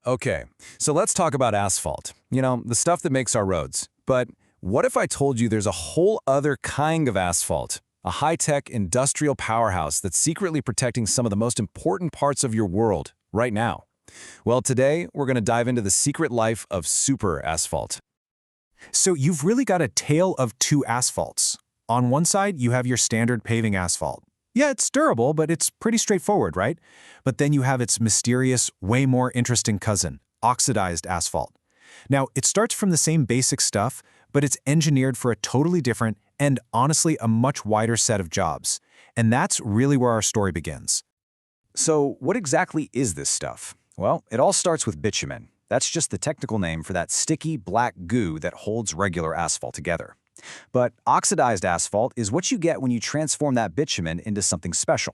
Okay, so let's talk about asphalt. You know, the stuff that makes our roads. But what if I told you there's a whole other kind of asphalt? A high-tech industrial powerhouse that's secretly protecting some of the most important parts of your world right now. Well, today we're going to dive into the secret life of super asphalt. So you've really got a tale of two asphalts. On one side, you have your standard paving asphalt. Yeah, it's durable, but it's pretty straightforward, right? But then you have its mysterious, way more interesting cousin, oxidized asphalt. Now, it starts from the same basic stuff, but it's engineered for a totally different and, honestly, a much wider set of jobs. And that's really where our story begins. So what exactly is this stuff? Well, it all starts with bitumen. That's just the technical name for that sticky black goo that holds regular asphalt together. But oxidized asphalt is what you get when you transform that bitumen into something special.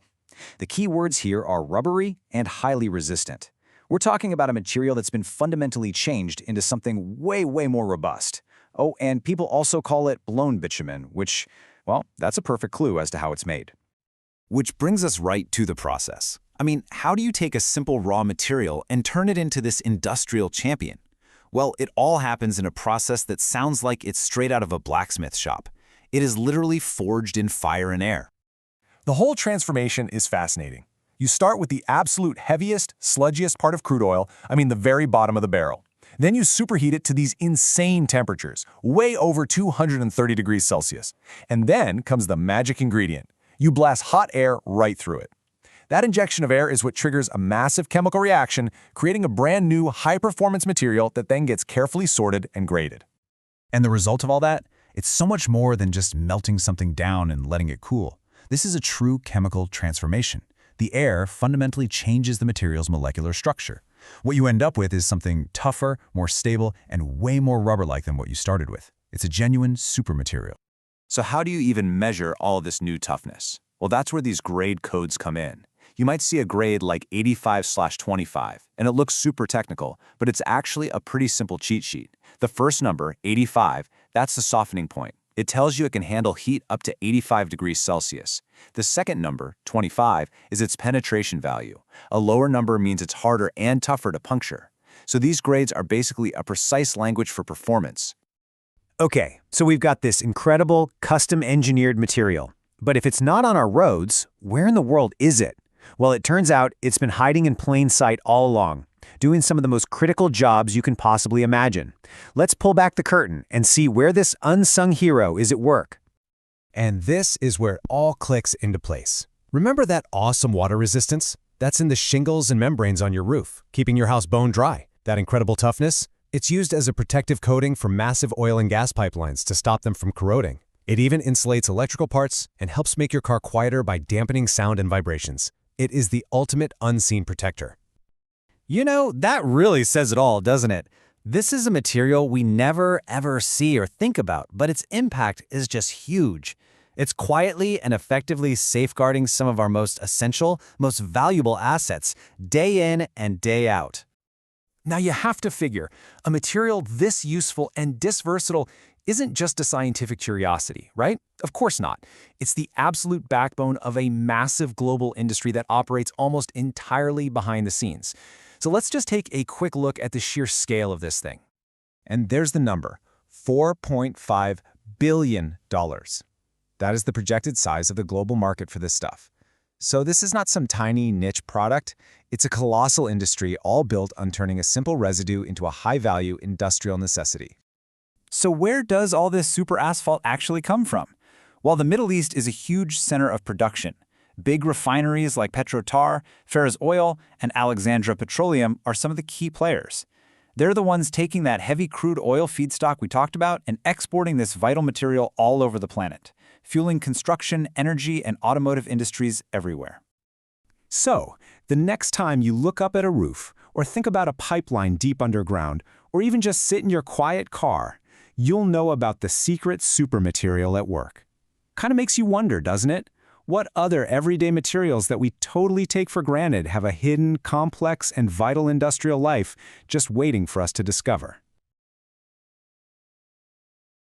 The key words here are rubbery and highly resistant. We're talking about a material that's been fundamentally changed into something way more robust. Oh, and people also call it blown bitumen, which, well, that's a perfect clue as to how it's made. Which brings us right to the process. I mean, how do you take a simple raw material and turn it into this industrial champion? Well, it all happens in a process that sounds like it's straight out of a blacksmith shop. It is literally forged in fire and air. The whole transformation is fascinating. You start with the absolute heaviest, sludgiest part of crude oil, the very bottom of the barrel. Then you superheat it to these insane temperatures, way over 230 degrees Celsius. And then comes the magic ingredient. You blast hot air right through it. That injection of air is what triggers a massive chemical reaction, creating a brand new high-performance material that then gets carefully sorted and graded. And the result of all that? It's so much more than just melting something down and letting it cool. This is a true chemical transformation. The air fundamentally changes the material's molecular structure. What you end up with is something tougher, more stable, and way more rubber-like than what you started with. It's a genuine super material. So how do you even measure all of this new toughness? Well, that's where these grade codes come in. You might see a grade like 85/25, and it looks super technical, but it's actually a pretty simple cheat sheet. The first number, 85, that's the softening point. It tells you it can handle heat up to 85 degrees Celsius. The second number, 25, is its penetration value. A lower number means it's harder and tougher to puncture. So these grades are basically a precise language for performance. Okay, so we've got this incredible, custom-engineered material. But if it's not on our roads, where in the world is it? Well, it turns out it's been hiding in plain sight all along, doing some of the most critical jobs you can possibly imagine. Let's pull back the curtain and see where this unsung hero is at work. And this is where it all clicks into place. Remember that awesome water resistance? That's in the shingles and membranes on your roof, keeping your house bone dry. That incredible toughness? It's used as a protective coating for massive oil and gas pipelines to stop them from corroding. It even insulates electrical parts and helps make your car quieter by dampening sound and vibrations. It is the ultimate unseen protector. You know, that really says it all, doesn't it? This is a material we never, ever see or think about, but its impact is just huge. It's quietly and effectively safeguarding some of our most essential, most valuable assets, day in and day out. Now you have to figure, a material this useful and this versatile isn't just a scientific curiosity, right? Of course not. It's the absolute backbone of a massive global industry that operates almost entirely behind the scenes. So let's just take a quick look at the sheer scale of this thing. And there's the number, $4.5 billion. That is the projected size of the global market for this stuff. So this is not some tiny niche product. It's a colossal industry all built on turning a simple residue into a high-value industrial necessity. So where does all this super asphalt actually come from? Well, the Middle East is a huge center of production. Big refineries like Petrotar, Ferraz Oil, and Alexandra Petroleum are some of the key players. They're the ones taking that heavy crude oil feedstock we talked about and exporting this vital material all over the planet, fueling construction, energy, and automotive industries everywhere. So, the next time you look up at a roof, or think about a pipeline deep underground, or even just sit in your quiet car, you'll know about the secret super material at work. Kind of makes you wonder, doesn't it? What other everyday materials that we totally take for granted have a hidden, complex, and vital industrial life just waiting for us to discover?